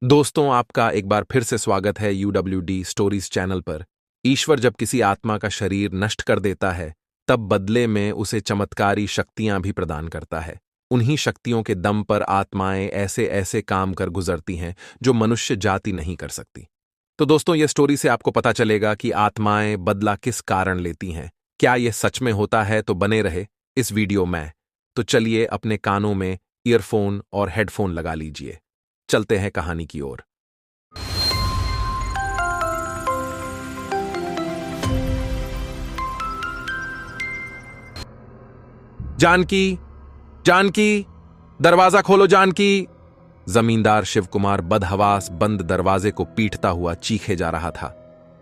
दोस्तों, आपका एक बार फिर से स्वागत है UWD स्टोरीज चैनल पर। ईश्वर जब किसी आत्मा का शरीर नष्ट कर देता है, तब बदले में उसे चमत्कारी शक्तियां भी प्रदान करता है। उन्हीं शक्तियों के दम पर आत्माएं ऐसे ऐसे काम कर गुजरती हैं जो मनुष्य जाति नहीं कर सकती। तो दोस्तों, यह स्टोरी से आपको पता चलेगा कि आत्माएं बदला किस कारण लेती हैं। क्या यह सच में होता है? तो बने रहे इस वीडियो में। तो चलिए अपने कानों में ईयरफोन और हेडफोन लगा लीजिए। चलते हैं कहानी की ओर। जानकी, जानकी, दरवाजा खोलो जानकी। जमींदार शिवकुमार बदहवास बंद दरवाजे को पीटता हुआ चीखे जा रहा था।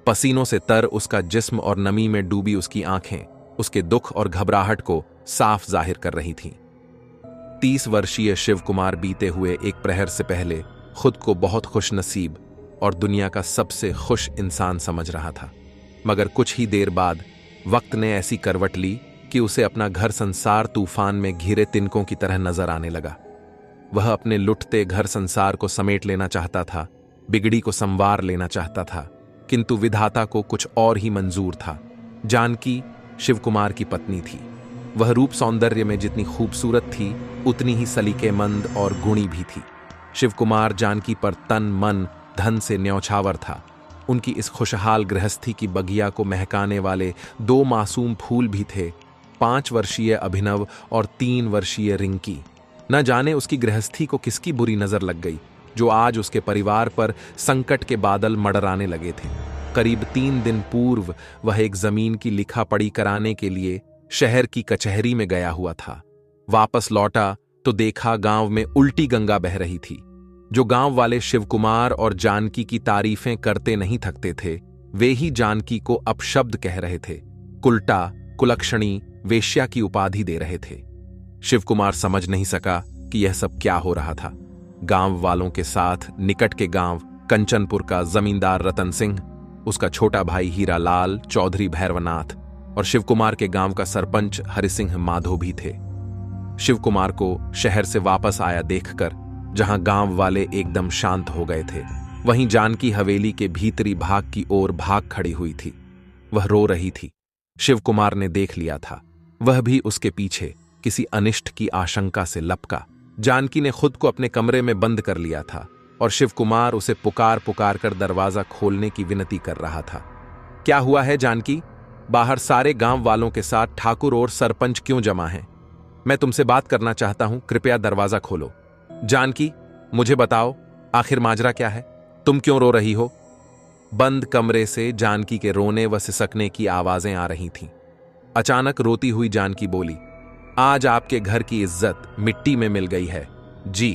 पसीनों से तर उसका जिस्म और नमी में डूबी उसकी आंखें उसके दुख और घबराहट को साफ जाहिर कर रही थीं। 30 वर्षीय शिवकुमार बीते हुए एक प्रहर से पहले खुद को बहुत खुशनसीब और दुनिया का सबसे खुश इंसान समझ रहा था। मगर कुछ ही देर बाद वक्त ने ऐसी करवट ली कि उसे अपना घर संसार तूफान में घिरे तिनकों की तरह नजर आने लगा। वह अपने लुटते घर संसार को समेट लेना चाहता था, बिगड़ी को संवार लेना चाहता था, किंतु विधाता को कुछ और ही मंजूर था। जानकी शिवकुमार की पत्नी थी। वह रूप सौंदर्य में जितनी खूबसूरत थी, उतनी ही सलीकेमंद और गुणी भी थी। शिवकुमार जानकी पर तन मन धन से न्यौछावर था। उनकी इस खुशहाल गृहस्थी की बगिया को महकाने वाले 2 मासूम फूल भी थे, 5 वर्षीय अभिनव और 3 वर्षीय रिंकी। न जाने उसकी गृहस्थी को किसकी बुरी नजर लग गई, जो आज उसके परिवार पर संकट के बादल मडराने लगे थे। करीब 3 दिन पूर्व वह एक जमीन की लिखा पढ़ी कराने के लिए शहर की कचहरी में गया हुआ था। वापस लौटा तो देखा गांव में उल्टी गंगा बह रही थी। जो गांव वाले शिवकुमार और जानकी की तारीफें करते नहीं थकते थे, वे ही जानकी को अपशब्द कह रहे थे, कुलटा, कुलक्षणी, वेश्या की उपाधि दे रहे थे। शिवकुमार समझ नहीं सका कि यह सब क्या हो रहा था। गांव वालों के साथ निकट के गांव कंचनपुर का जमींदार रतन सिंह, उसका छोटा भाई हीरालाल, चौधरी भैरवनाथ और शिवकुमार के गांव का सरपंच हरिसिंह माधो भी थे। शिवकुमार को शहर से वापस आया देखकर जहां गांव वाले एकदम शांत हो गए थे, वहीं जानकी हवेली के भीतरी भाग की ओर भाग खड़ी हुई थी। वह रो रही थी। शिवकुमार ने देख लिया था। वह भी उसके पीछे किसी अनिष्ट की आशंका से लपका। जानकी ने खुद को अपने कमरे में बंद कर लिया था और शिवकुमार उसे पुकार पुकार कर दरवाजा खोलने की विनती कर रहा था। क्या हुआ है जानकी? बाहर सारे गांव वालों के साथ ठाकुर और सरपंच क्यों जमा हैं? मैं तुमसे बात करना चाहता हूं, कृपया दरवाजा खोलो। जानकी, मुझे बताओ, आखिर माजरा क्या है? तुम क्यों रो रही हो? बंद कमरे से जानकी के रोने व सिसकने की आवाजें आ रही थीं। अचानक रोती हुई जानकी बोली, आज आपके घर की इज्जत मिट्टी में मिल गई है जी।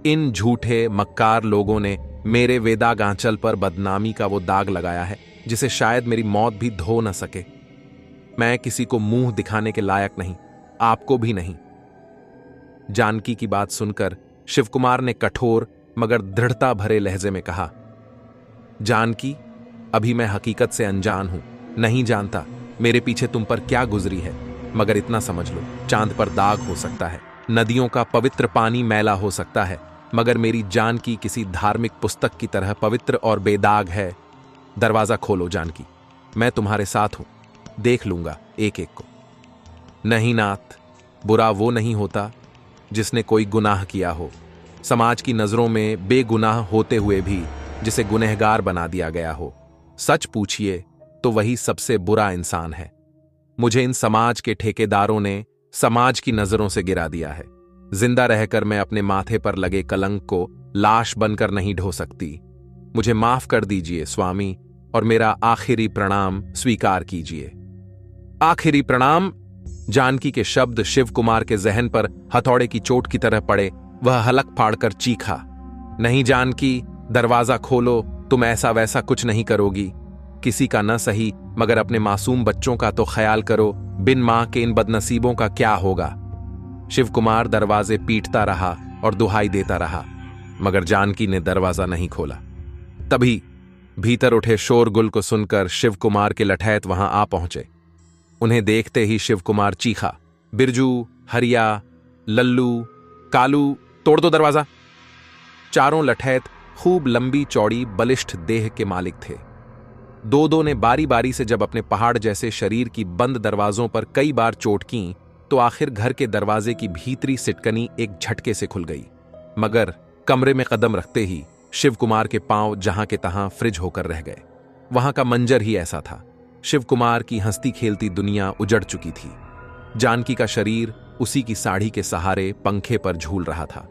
इन झूठे मक्कार लोगों ने मेरे वेदागांचल पर बदनामी का वो दाग लगाया है जिसे शायद मेरी मौत भी धो न सके। मैं किसी को मुंह दिखाने के लायक नहीं, आपको भी नहीं। जानकी की बात सुनकर शिवकुमार ने कठोर मगर दृढ़ता भरे लहजे में कहा, जानकी, अभी मैं हकीकत से अनजान हूं, नहीं जानता मेरे पीछे तुम पर क्या गुजरी है, मगर इतना समझ लो, चांद पर दाग हो सकता है, नदियों का पवित्र पानी मैला हो सकता है, मगर मेरी जानकी किसी धार्मिक पुस्तक की तरह पवित्र और बेदाग है। दरवाजा खोलो जानकी, मैं तुम्हारे साथ हूं, देख लूंगा एक एक को। नहीं नाथ, बुरा वो नहीं होता जिसने कोई गुनाह किया हो, समाज की नजरों में बेगुनाह होते हुए भी जिसे गुनहगार बना दिया गया हो। सच पूछिए तो वही सबसे बुरा इंसान है। मुझे इन समाज के ठेकेदारों ने समाज की नजरों से गिरा दिया है। जिंदा रहकर मैं अपने माथे पर लगे कलंक को लाश बनकर नहीं ढो सकती। मुझे माफ कर दीजिए स्वामी, और मेरा आखिरी प्रणाम स्वीकार कीजिए। आखिरी प्रणाम? जानकी के शब्द शिवकुमार के जहन पर हथौड़े की चोट की तरह पड़े। वह हलक फाड़कर चीखा, नहीं जानकी, दरवाजा खोलो, तुम ऐसा वैसा कुछ नहीं करोगी। किसी का न सही मगर अपने मासूम बच्चों का तो ख्याल करो, बिन मां के इन बदनसीबों का क्या होगा। शिवकुमार दरवाजे पीटता रहा और दुहाई देता रहा, मगर जानकी ने दरवाजा नहीं खोला। तभी भीतर उठे शोरगुल को सुनकर शिवकुमार के लठैत वहां आ पहुंचे। उन्हें देखते ही शिवकुमार चीखा, बिरजू, हरिया, लल्लू, कालू, तोड़ दो दरवाजा। चारों लठैत खूब लंबी चौड़ी बलिष्ठ देह के मालिक थे। दो दो ने बारी बारी से जब अपने पहाड़ जैसे शरीर की बंद दरवाजों पर कई बार चोट की तो आखिर घर के दरवाजे की भीतरी सिटकनी एक झटके से खुल गई। मगर कमरे में कदम रखते ही शिव कुमार के पांव जहां के तहां फ्रिज होकर रह गए। वहां का मंजर ही ऐसा था। शिव कुमार की हंसती खेलती दुनिया उजड़ चुकी थी। जानकी का शरीर उसी की साड़ी के सहारे पंखे पर झूल रहा था।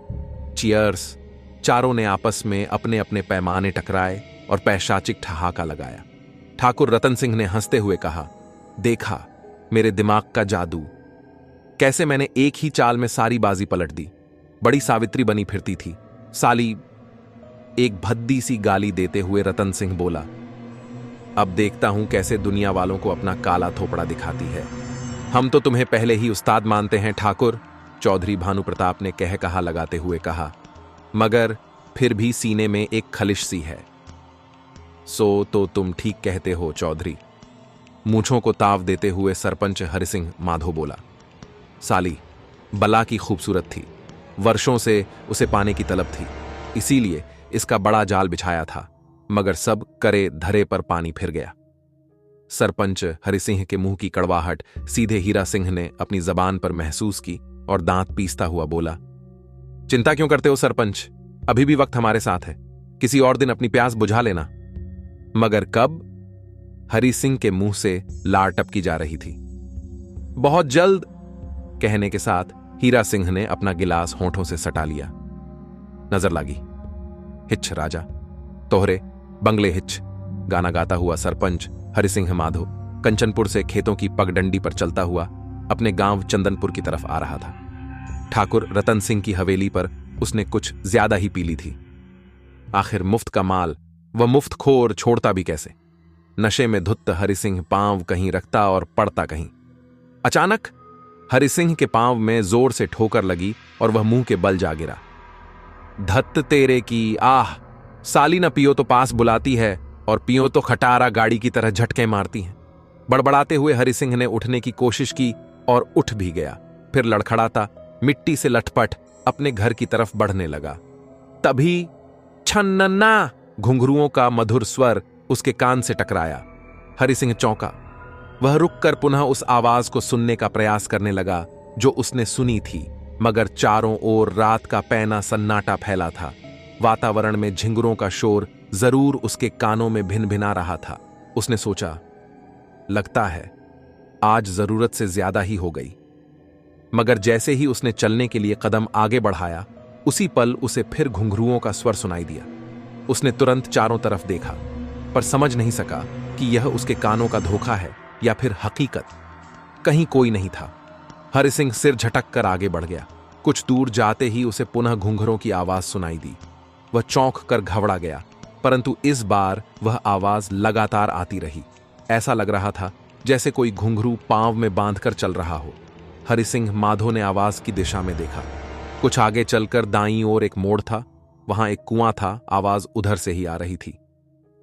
चियर्स। चारों ने आपस में अपने अपने पैमाने टकराए और पैशाचिक ठहाका लगाया। ठाकुर रतन सिंह ने हंसते हुए कहा, देखा मेरे दिमाग का जादू, कैसे मैंने एक ही चाल में सारी बाजी पलट दी। बड़ी सावित्री बनी फिरती थी साली। एक भद्दी सी गाली देते हुए रतन सिंह बोला, अब देखता हूं कैसे दुनिया वालों को अपना काला थोपड़ा दिखाती है। हम तो तुम्हें पहले ही उस्ताद मानते हैं ठाकुर, चौधरी भानु प्रताप ने कह कहा लगाते हुए कहा, मगर फिर भी सीने में एक खलिश सी है। सो तो तुम ठीक कहते हो चौधरी, मूंछों को ताव देते हुए सरपंच हरिसिंह माधो बोला। साली बला की खूबसूरत थी, वर्षों से उसे पाने की तलब थी, इसीलिए इसका बड़ा जाल बिछाया था, मगर सब करे धरे पर पानी फिर गया। सरपंच हरिसिंह के मुंह की कड़वाहट सीधे हीरा सिंह ने अपनी जबान पर महसूस की और दांत पीसता हुआ बोला, चिंता क्यों करते हो सरपंच, अभी भी वक्त हमारे साथ है, किसी और दिन अपनी प्यास बुझा लेना। मगर कब? हरि सिंह के मुंह से लार टपकी जा रही थी। बहुत जल्द, कहने के साथ हीरा सिंह ने अपना गिलास होंठों से सटा लिया। नजर लगी। हिच राजा तोहरे बंगले हिच, गाना गाता हुआ सरपंच हरिसिंह माधो कंचनपुर से खेतों की पगडंडी पर चलता हुआ अपने गांव चंदनपुर की तरफ आ रहा था। ठाकुर रतन सिंह की हवेली पर उसने कुछ ज्यादा ही पी ली थी। आखिर मुफ्त का माल वह मुफ्त खोर छोड़ता भी कैसे। नशे में धुत्त हरिसिंह पांव कहीं रखता और पड़ता कहीं। अचानक हरिसिंह के पांव में जोर से ठोकर लगी और वह मुंह के बल जा गिरा। धत्त तेरे की, आह, साली न पियो तो पास बुलाती है और पियो तो खटारा गाड़ी की तरह झटके मारती है। बड़बड़ाते हुए हरिसिंह ने उठने की कोशिश की और उठ भी गया, फिर लड़खड़ाता मिट्टी से लटपट अपने घर की तरफ बढ़ने लगा। तभी छन्नन्ना घुंघरुओं का मधुर स्वर उसके कान से टकराया। हरिसिंह चौंका। वह रुककर पुनः उस आवाज को सुनने का प्रयास करने लगा जो उसने सुनी थी, मगर चारों ओर रात का पैना सन्नाटा फैला था। वातावरण में झिंगुरों का शोर जरूर उसके कानों में भिन भिना रहा था। उसने सोचा, लगता है आज जरूरत से ज्यादा ही हो गई। मगर जैसे ही उसने चलने के लिए कदम आगे बढ़ाया, उसी पल उसे फिर घुंघरुओं का स्वर सुनाई दिया। उसने तुरंत चारों तरफ देखा, पर समझ नहीं सका कि यह उसके कानों का धोखा है या फिर हकीकत। कहीं कोई नहीं था। हरिसिंह सिर झटक कर आगे बढ़ गया। कुछ दूर जाते ही उसे पुनः घुंघरों की आवाज सुनाई दी। वह चौंक कर घबरा गया, परंतु इस बार वह आवाज लगातार आती रही। ऐसा लग रहा था जैसे कोई घुंघरू पांव में बांधकर चल रहा हो। हरिसिंह माधो ने आवाज की दिशा में देखा। कुछ आगे चलकर दाईं ओर एक मोड़ था, वहां एक कुआं था। आवाज उधर से ही आ रही थी।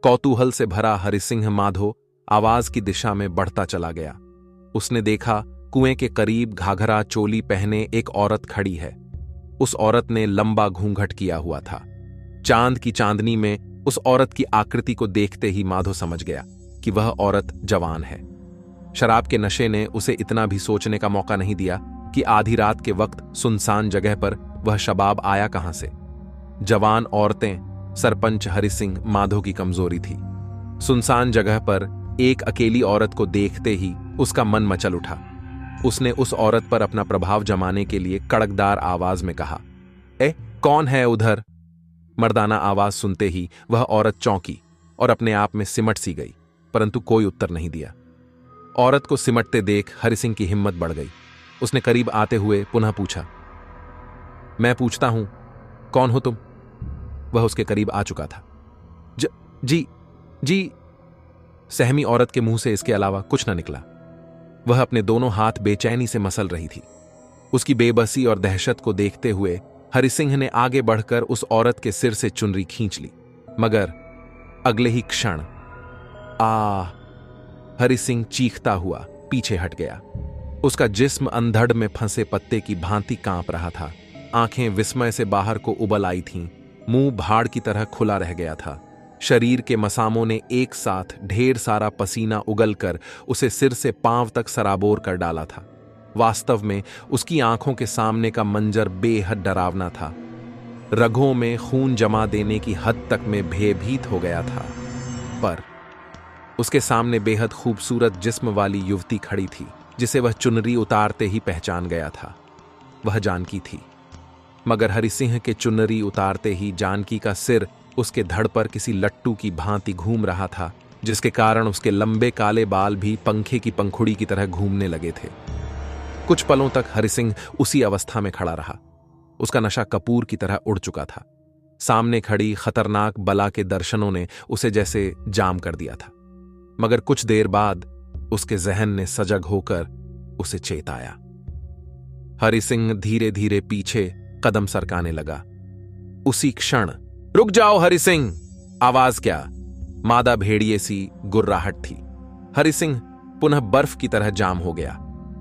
कौतूहल से भरा हरिसिंह माधो आवाज की दिशा में बढ़ता चला गया। उसने देखा कुएं के करीब घाघरा चोली पहने एक औरत खड़ी है। उस औरत ने लंबा घूंघट किया हुआ था। चांद की चांदनी में उस औरत की आकृति को देखते ही माधो समझ गया कि वह औरत जवान है। शराब के नशे ने उसे इतना भी सोचने का मौका नहीं दिया कि आधी रात के वक्त सुनसान जगह पर वह शबाब आया कहां से। जवान औरतें सरपंच हरिसिंह माधो की कमजोरी थी। सुनसान जगह पर एक अकेली औरत को देखते ही उसका मन मचल उठा। उसने उस औरत पर अपना प्रभाव जमाने के लिए कड़कदार आवाज में कहा, ए, कौन है उधर? मर्दाना आवाज सुनते ही वह औरत चौंकी और अपने आप में सिमट सी गई, परंतु कोई उत्तर नहीं दिया। औरत को सिमटते देख हरिसिंह की हिम्मत बढ़ गई। उसने करीब आते हुए पुनः पूछा, मैं पूछता हूं, कौन हो तुम? वह उसके करीब आ चुका था। जी। सहमी औरत के मुंह से इसके अलावा कुछ न निकला। वह अपने दोनों हाथ बेचैनी से मसल रही थी। उसकी बेबसी और दहशत को देखते हुए हरिसिंह ने आगे बढ़कर उस औरत के सिर से चुनरी खींच ली, मगर अगले ही क्षण हरिसिंह चीखता हुआ पीछे हट गया। उसका जिस्म अंधड़ में फंसे पत्ते की भांति कांप रहा था। आंखें विस्मय से बाहर को उबल आई थीं। मुंह भाड़ की तरह खुला रह गया था। शरीर के मसामों ने एक साथ ढेर सारा पसीना उगलकर उसे सिर से पांव तक सराबोर कर डाला था। वास्तव में उसकी आंखों के सामने का मंजर बेहद डरावना था। रगों में खून जमा देने की हद तक में भयभीत हो गया था। पर उसके सामने बेहद खूबसूरत जिस्म वाली युवती खड़ी थी, जिसे वह चुनरी उतारते ही पहचान गया था। वह जानकी थी। मगर हरिसिंह के चुनरी उतारते ही जानकी का सिर उसके धड़ पर किसी लट्टू की भांति घूम रहा था, जिसके कारण उसके लंबे काले बाल भी पंखे की पंखुड़ी की तरह घूमने लगे थे। कुछ पलों तक हरिसिंह उसी अवस्था में खड़ा रहा। उसका नशा कपूर की तरह उड़ चुका था। सामने खड़ी खतरनाक बला के दर्शनों ने उसे जैसे जाम कर दिया था। मगर कुछ देर बाद उसके जहन ने सजग होकर उसे चेताया। हरिसिंह धीरे धीरे पीछे कदम सरकाने लगा। उसी क्षण रुक जाओ हरिसिंह! आवाज क्या, मादा भेड़िए सी गुर्राहट थी। हरिसिंह पुनः बर्फ की तरह जाम हो गया।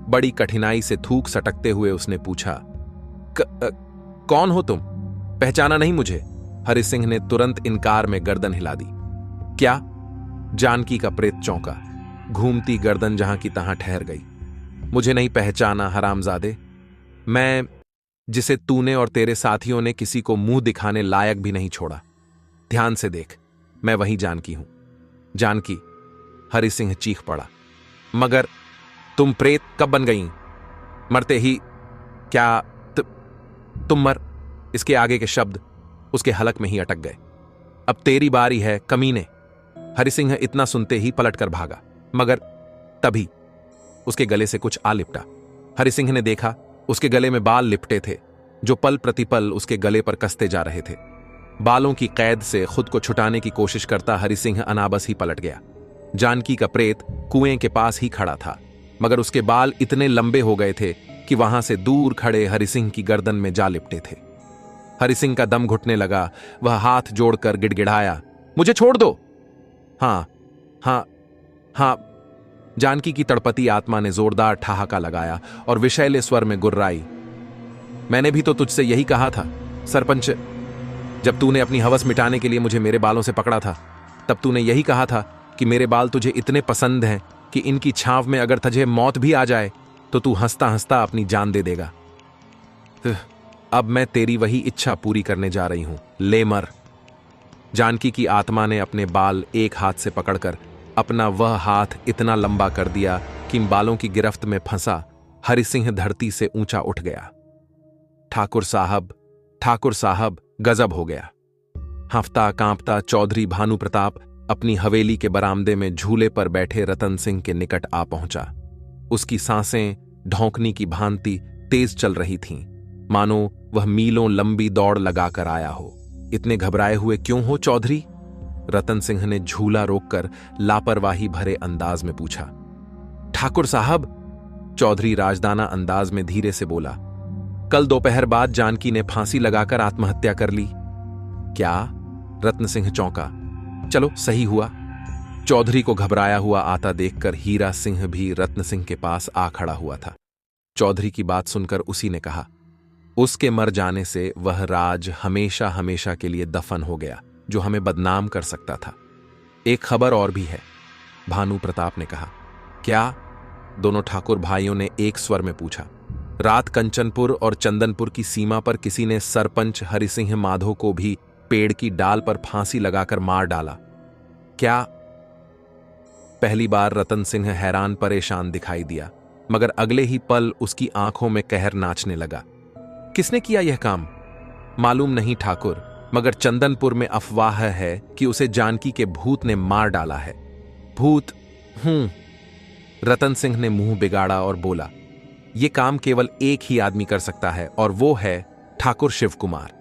बड़ी कठिनाई से थूक सटकते हुए उसने पूछा, कौन हो तुम? पहचाना नहीं मुझे? हरिसिंह ने तुरंत इनकार में गर्दन हिला दी। क्या? जानकी का प्रेत चौंका। घूमती गर्दन जहां की तहां ठहर गई। मुझे नहीं पहचाना हरामजादे? मैं जिसे तूने और तेरे साथियों ने किसी को मुंह दिखाने लायक भी नहीं छोड़ा। ध्यान से देख, मैं वही जानकी हूं। जानकी! हरिसिंह चीख पड़ा। मगर तुम प्रेत कब बन गई? मरते ही? क्या तुम मर? इसके आगे के शब्द उसके हलक में ही अटक गए। अब तेरी बारी है कमीने! हरिसिंह इतना सुनते ही पलटकर भागा। मगर तभी उसके गले से कुछ आ लिपटा। हरिसिंह ने देखा उसके गले में बाल लिपटे थे, जो पल प्रतिपल उसके गले पर कसते जा रहे थे। बालों की कैद से खुद को छुटाने की कोशिश करता हरिसिंह अनाबस ही पलट गया। जानकी का प्रेत कुएं के पास ही खड़ा था, मगर उसके बाल इतने लंबे हो गए थे कि वहां से दूर खड़े हरिसिंह की गर्दन में जा लिपटे थे। हरिसिंह का दम घुटने लगा। वह हाथ जोड़कर गिड़गिड़ाया, मुझे छोड़ दो! हां हां हां! जानकी की तड़पती आत्मा ने जोरदार ठहाका लगाया और विषैले स्वर में गुर्राई, मैंने भी तो तुझसे यही कहा था सरपंच। जब तूने अपनी हवस मिटाने के लिए मुझे मेरे बालों से पकड़ा था, तब तूने यही कहा था कि मेरे बाल तुझे इतने पसंद हैं कि इनकी छांव में अगर तुझे मौत भी आ जाए तो तू हंसता हंसता अपनी जान दे देगा। अब मैं तेरी वही इच्छा पूरी करने जा रही हूं, ले मर! जानकी की आत्मा ने अपने बाल एक हाथ से पकड़कर अपना वह हाथ इतना लंबा कर दिया कि बालों की गिरफ्त में फंसा हरिसिंह धरती से ऊंचा उठ गया। ठाकुर साहब! गजब हो गया। हंफता कांपता चौधरी भानु प्रताप अपनी हवेली के बरामदे में झूले पर बैठे रतन सिंह के निकट आ पहुंचा। उसकी सांसें ढौंकनी की भांति तेज चल रही थीं, मानो वह मीलों लंबी दौड़ लगाकर आया हो। इतने घबराए हुए क्यों हो चौधरी? रतन सिंह ने झूला रोककर लापरवाही भरे अंदाज में पूछा। ठाकुर साहब! चौधरी राजदाना अंदाज में धीरे से बोला, कल दोपहर बाद जानकी ने फांसी लगाकर आत्महत्या कर ली। क्या? रत्न सिंह चौंका। चलो सही हुआ। चौधरी को घबराया हुआ आता देखकर हीरा सिंह भी रत्न सिंह के पास आ खड़ा हुआ था। चौधरी की बात सुनकर उसी ने कहा, उसके मर जाने से वह राज हमेशा हमेशा के लिए दफन हो गया जो हमें बदनाम कर सकता था। एक खबर और भी है, भानु प्रताप ने कहा। क्या? दोनों ठाकुर भाइयों ने एक स्वर में पूछा। रात कंचनपुर और चंदनपुर की सीमा पर किसी ने सरपंच हरिसिंह माधो को भी पेड़ की डाल पर फांसी लगाकर मार डाला। क्या? पहली बार रतन सिंह हैरान परेशान दिखाई दिया, मगर अगले ही पल उसकी आंखों में कहर नाचने लगा। किसने किया यह काम? मालूम नहीं ठाकुर, मगर चंदनपुर में अफवाह है कि उसे जानकी के भूत ने मार डाला है। भूत? रतन सिंह ने मुंह बिगाड़ा और बोला, यह काम केवल एक ही आदमी कर सकता है, और वो है ठाकुर शिव कुमार।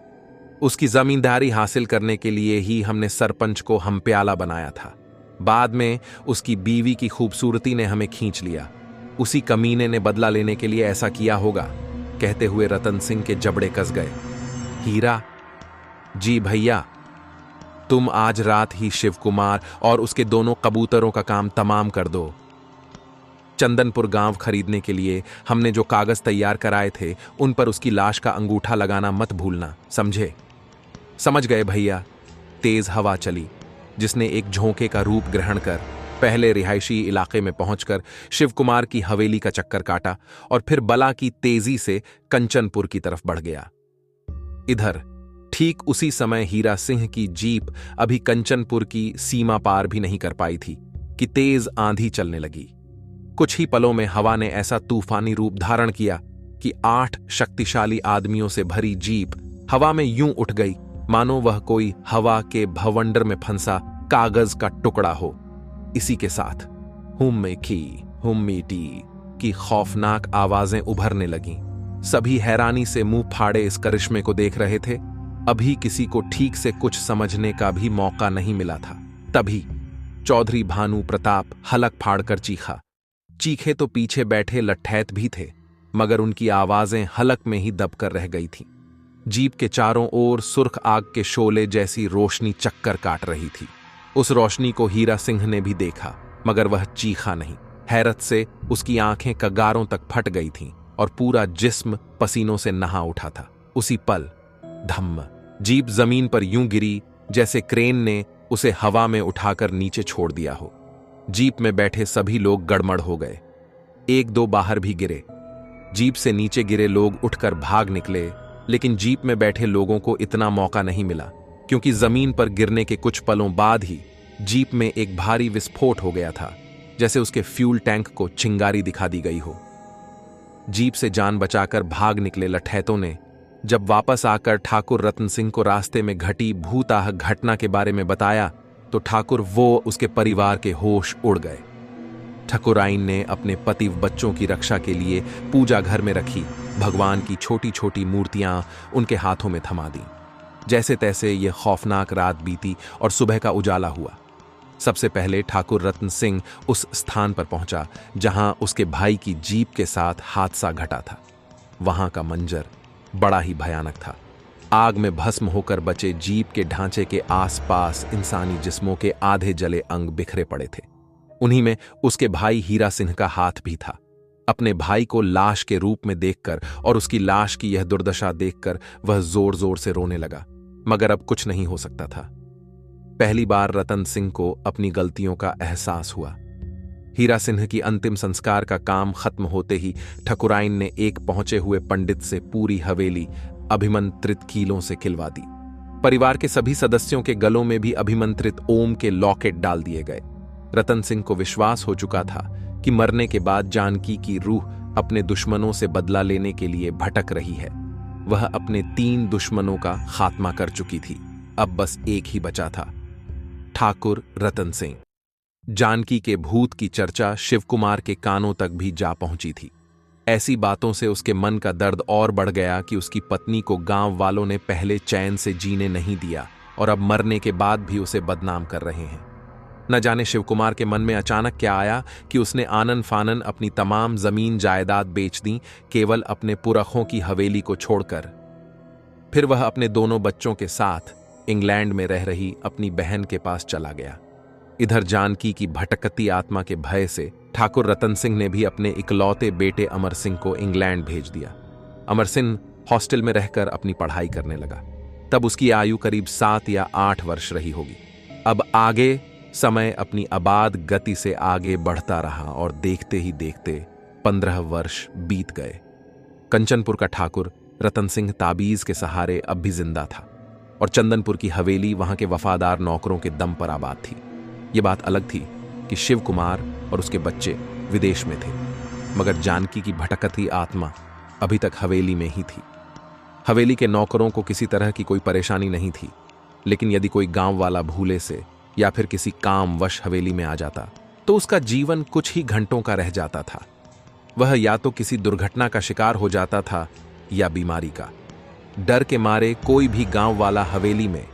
उसकी जमींदारी हासिल करने के लिए ही हमने सरपंच को हमप्याला बनाया था। बाद में उसकी बीवी की खूबसूरती ने हमें खींच लिया। उसी कमीने ने बदला लेने के लिए ऐसा किया होगा। कहते हुए रतन सिंह के जबड़े कस गए। हीरा! जी भैया, तुम आज रात ही शिव कुमार और उसके दोनों कबूतरों का काम तमाम कर दो। चंदनपुर गांव खरीदने के लिए हमने जो कागज तैयार कराए थे, उन पर उसकी लाश का अंगूठा लगाना मत भूलना, समझे? समझ गए भैया। तेज हवा चली, जिसने एक झोंके का रूप ग्रहण कर पहले रिहायशी इलाके में पहुंचकर शिव कुमार की हवेली का चक्कर काटा और फिर बला की तेजी से कंचनपुर की तरफ बढ़ गया। इधर ठीक उसी समय हीरा सिंह की जीप अभी कंचनपुर की सीमा पार भी नहीं कर पाई थी कि तेज आंधी चलने लगी। कुछ ही पलों में हवा ने ऐसा तूफानी रूप धारण किया कि 8 शक्तिशाली आदमियों से भरी जीप हवा में यूं उठ गई मानो वह कोई हवा के भवंडर में फंसा कागज का टुकड़ा हो। इसी के साथ हुम्मे की खौफनाक आवाजें उभरने लगीं। सभी हैरानी से मुंह फाड़े इस करिश्मे को देख रहे थे। अभी किसी को ठीक से कुछ समझने का भी मौका नहीं मिला था। तभी चौधरी भानु प्रताप हलक फाड़कर चीखा। चीखे तो पीछे बैठे लट्ठैत भी थे, मगर उनकी आवाजें हलक में ही दबकर रह गई थीं। जीप के चारों ओर सुर्ख आग के शोले जैसी रोशनी चक्कर काट रही थी। उस रोशनी को हीरा सिंह ने भी देखा, मगर वह चीखा नहीं। हैरत से उसकी आंखें कगारों तक फट गई थीं और पूरा जिस्म पसीनों से नहा उठा था। उसी पल धम्म जीप जमीन पर यूं गिरी जैसे क्रेन ने उसे हवा में उठाकर नीचे छोड़ दिया हो। जीप में बैठे सभी लोग गड़मड़ हो गए। 1-2 बाहर भी गिरे। जीप से नीचे गिरे लोग उठकर भाग निकले, लेकिन जीप में बैठे लोगों को इतना मौका नहीं मिला, क्योंकि जमीन पर गिरने के कुछ पलों बाद ही जीप में एक भारी विस्फोट हो गया था, जैसे उसके फ्यूल टैंक को चिंगारी दिखा दी गई हो। जीप से जान बचाकर भाग निकले लठैतों ने जब वापस आकर ठाकुर रतन सिंह को रास्ते में घटी भूताह घटना के बारे में बताया, तो ठाकुर वो उसके परिवार के होश उड़ गए। ठकुराइन ने अपने पति बच्चों की रक्षा के लिए पूजा घर में रखी भगवान की छोटी छोटी मूर्तियां उनके हाथों में थमा दी। जैसे तैसे यह खौफनाक रात बीती और सुबह का उजाला हुआ। सबसे पहले ठाकुर रतन सिंह उस स्थान पर पहुंचा जहां उसके भाई की जीप के साथ हादसा घटा था। वहां का मंजर बड़ा ही भयानक था। आग में भस्म होकर बचे जीप के ढांचे के आसपास इंसानी जिस्मों के आधे जले अंग बिखरे पड़े थे। उन्हीं में उसके भाई हीरा सिंह का हाथ भी था। अपने भाई को लाश के रूप में देखकर और उसकी लाश की यह दुर्दशा देखकर वह जोर जोर से रोने लगा, मगर अब कुछ नहीं हो सकता था। पहली बार रतन सिंह को अपनी गलतियों का एहसास हुआ। हीरा सिंह की अंतिम संस्कार का काम खत्म होते ही ठकुराइन ने एक पहुंचे हुए पंडित से पूरी हवेली अभिमंत्रित कीलों से खिलवा दी। परिवार के सभी सदस्यों के गलों में भी अभिमंत्रित ओम के लॉकेट डाल दिए गए। रतन सिंह को विश्वास हो चुका था कि मरने के बाद जानकी की रूह अपने दुश्मनों से बदला लेने के लिए भटक रही है। वह अपने 3 दुश्मनों का खात्मा कर चुकी थी। अब बस एक ही बचा था, ठाकुर रतन सिंह। जानकी के भूत की चर्चा शिवकुमार के कानों तक भी जा पहुंची थी। ऐसी बातों से उसके मन का दर्द और बढ़ गया कि उसकी पत्नी को गांव वालों ने पहले चैन से जीने नहीं दिया और अब मरने के बाद भी उसे बदनाम कर रहे हैं। न जाने शिवकुमार के मन में अचानक क्या आया कि उसने आनन फानन अपनी तमाम जमीन जायदाद बेच दी, केवल अपने पुरखों की हवेली को छोड़कर। फिर वह अपने दोनों बच्चों के साथ इंग्लैंड में रह रही अपनी बहन के पास चला गया। इधर जानकी की भटकती आत्मा के भय से ठाकुर रतन सिंह ने भी अपने इकलौते बेटे अमर सिंह को इंग्लैंड भेज दिया। अमर सिंह हॉस्टल में रहकर अपनी पढ़ाई करने लगा। तब उसकी आयु करीब 7 या 8 वर्ष रही होगी। अब आगे समय अपनी अबाध गति से आगे बढ़ता रहा और देखते ही देखते 15 वर्ष बीत गए। कंचनपुर का ठाकुर रतन सिंह ताबीज के सहारे अब भी जिंदा था और चंदनपुर की हवेली वहां के वफादार नौकरों के दम पर आबाद थी। ये बात अलग थी कि शिव कुमार और उसके बच्चे विदेश में थे, मगर जानकी की भटकती आत्मा अभी तक हवेली में ही थी। हवेली के नौकरों को किसी तरह की कोई परेशानी नहीं थी, लेकिन यदि कोई गांव वाला भूले से या फिर किसी कामवश हवेली में आ जाता तो उसका जीवन कुछ ही घंटों का रह जाता था। वह या तो किसी दुर्घटना का शिकार हो जाता था या बीमारी का। डर के मारे कोई भी गांव वाला हवेली में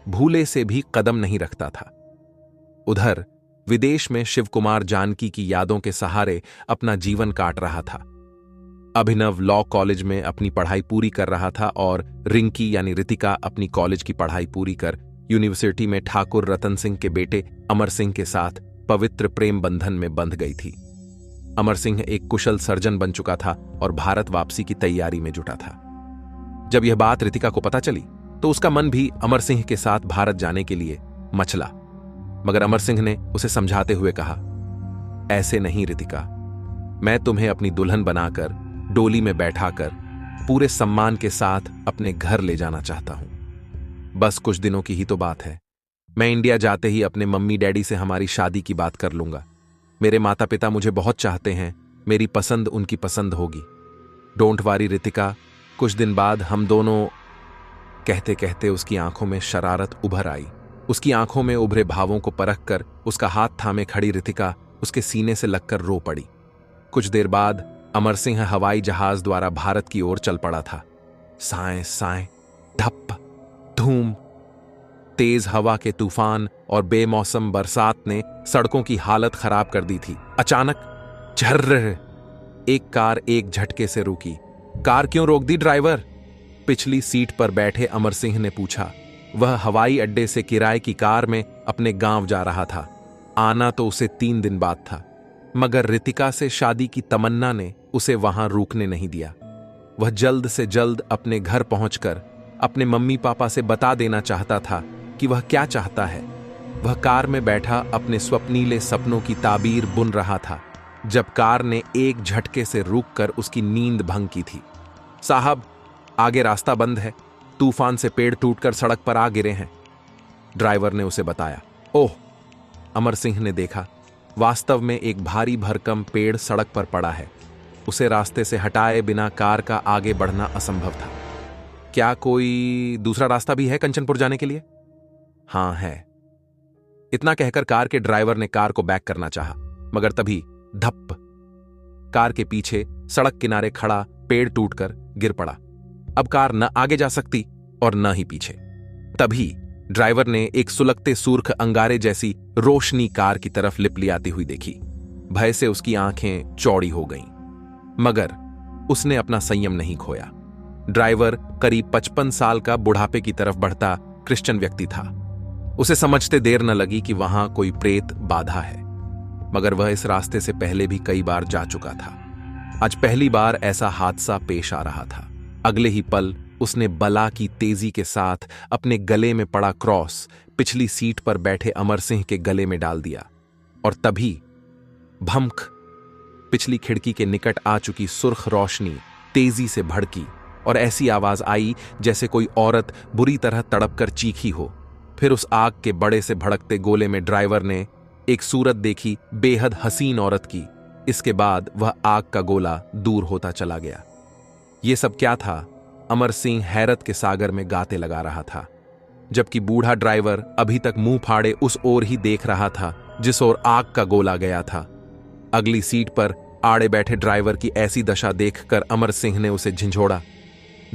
भूले से भी कदम नहीं रखता था। उधर विदेश में शिवकुमार जानकी की यादों के सहारे अपना जीवन काट रहा था। अभिनव लॉ कॉलेज में अपनी पढ़ाई पूरी कर रहा था और रिंकी यानी रितिका अपनी कॉलेज की पढ़ाई पूरी कर यूनिवर्सिटी में ठाकुर रतन सिंह के बेटे अमर सिंह के साथ पवित्र प्रेम बंधन में बंध गई थी। अमर सिंह एक कुशल सर्जन बन चुका था और भारत वापसी की तैयारी में जुटा था। जब यह बात रितिका को पता चली तो उसका मन भी अमर सिंह के साथ भारत जाने के लिए मचला। मगर अमर सिंह ने उसे समझाते हुए कहा, ऐसे नहीं रितिका, मैं तुम्हें अपनी दुल्हन बनाकर डोली में बैठाकर पूरे सम्मान के साथ अपने घर ले जाना चाहता हूं। बस कुछ दिनों की ही तो बात है। मैं इंडिया जाते ही अपने मम्मी डैडी से हमारी शादी की बात कर लूंगा। मेरे माता पिता मुझे बहुत चाहते हैं, मेरी पसंद उनकी पसंद होगी। डोंट वारी रितिका, कुछ दिन बाद हम दोनों। कहते कहते उसकी आंखों में शरारत उभर आई। उसकी आंखों में उभरे भावों को परख कर उसका हाथ थामे खड़ी रितिका उसके सीने से लगकर रो पड़ी। कुछ देर बाद अमर सिंह हवाई जहाज द्वारा भारत की ओर चल पड़ा था। साएं साएं, धप, धूम, तेज हवा के तूफान और बेमौसम बरसात ने सड़कों की हालत खराब कर दी थी। अचानक झर्र, एक कार एक झटके से रुकी। कार क्यों रोक दी ड्राइवर? पिछली सीट पर बैठे अमर सिंह ने पूछा। वह हवाई अड्डे से किराए की कार में अपने गांव जा रहा था। आना तो उसे 3 दिन बाद था, मगर रितिका से शादी की तमन्ना ने उसे वहां रुकने नहीं दिया। वह जल्द से जल्द अपने घर पहुंचकर अपने मम्मी पापा से बता देना चाहता था कि वह क्या चाहता है। वह कार में बैठा अपने स्वप्नीले सपनों की ताबीर बुन रहा था जब कार ने एक झटके से रुककर उसकी नींद भंग की थी। साहब, आगे रास्ता बंद है, तूफान से पेड़ टूटकर सड़क पर आ गिरे हैं, ड्राइवर ने उसे बताया। ओह! अमर सिंह ने देखा, वास्तव में एक भारी भरकम पेड़ सड़क पर पड़ा है। उसे रास्ते से हटाए बिना कार का आगे बढ़ना असंभव था। क्या कोई दूसरा रास्ता भी है कंचनपुर जाने के लिए? हां है। इतना कहकर कार के ड्राइवर ने कार को बैक करना चाहा, मगर तभी धप, कार के पीछे सड़क किनारे खड़ा पेड़ टूटकर गिर पड़ा। अब कार न आगे जा सकती और न ही पीछे। तभी ड्राइवर ने एक सुलगते सूर्ख अंगारे जैसी रोशनी कार की तरफ लिपली आती हुई देखी। भय से उसकी आंखें चौड़ी हो गईं, मगर उसने अपना संयम नहीं खोया। ड्राइवर करीब 55 साल का बुढ़ापे की तरफ बढ़ता क्रिश्चियन व्यक्ति था। उसे समझते देर न लगी कि वहां कोई प्रेत बाधा है, मगर वह इस रास्ते से पहले भी कई बार जा चुका था। आज पहली बार ऐसा हादसा पेश आ रहा था। अगले ही पल उसने बला की तेजी के साथ अपने गले में पड़ा क्रॉस पिछली सीट पर बैठे अमर सिंह के गले में डाल दिया, और तभी भमक, पिछली खिड़की के निकट आ चुकी सुर्ख रोशनी तेजी से भड़की और ऐसी आवाज आई जैसे कोई औरत बुरी तरह तड़पकर चीखी हो। फिर उस आग के बड़े से भड़कते गोले में ड्राइवर ने एक सूरत देखी, बेहद हसीन औरत की। इसके बाद वह आग का गोला दूर होता चला गया। यह सब क्या था? अमर सिंह हैरत के सागर में गाते लगा रहा था, जबकि बूढ़ा ड्राइवर अभी तक मुंह फाड़े उस ओर ही देख रहा था जिस ओर आग का गोला गया था। अगली सीट पर आड़े बैठे ड्राइवर की ऐसी दशा देखकर अमर सिंह ने उसे झिंझोड़ा।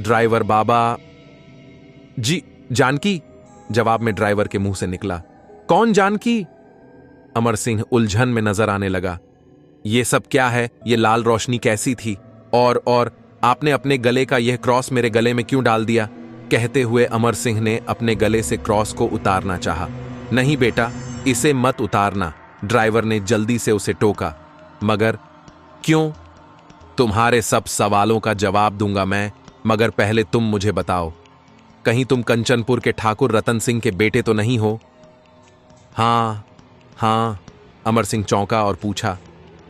ड्राइवर बाबा जी। जानकी, जवाब में ड्राइवर के मुंह से निकला। कौन जानकी? अमर सिंह उलझन में नजर आने लगा। ये सब क्या है? ये लाल रोशनी कैसी थी? और आपने अपने गले का यह क्रॉस मेरे गले में क्यों डाल दिया? कहते हुए अमर सिंह ने अपने गले से क्रॉस को उतारना चाहा। नहीं बेटा, इसे मत उतारना, ड्राइवर ने जल्दी से उसे टोका। मगर क्यों? तुम्हारे सब सवालों का जवाब दूंगा मैं, मगर पहले तुम मुझे बताओ, कहीं तुम कंचनपुर के ठाकुर रतन सिंह के बेटे तो नहीं हो? हाँ, अमर सिंह चौंका और पूछा,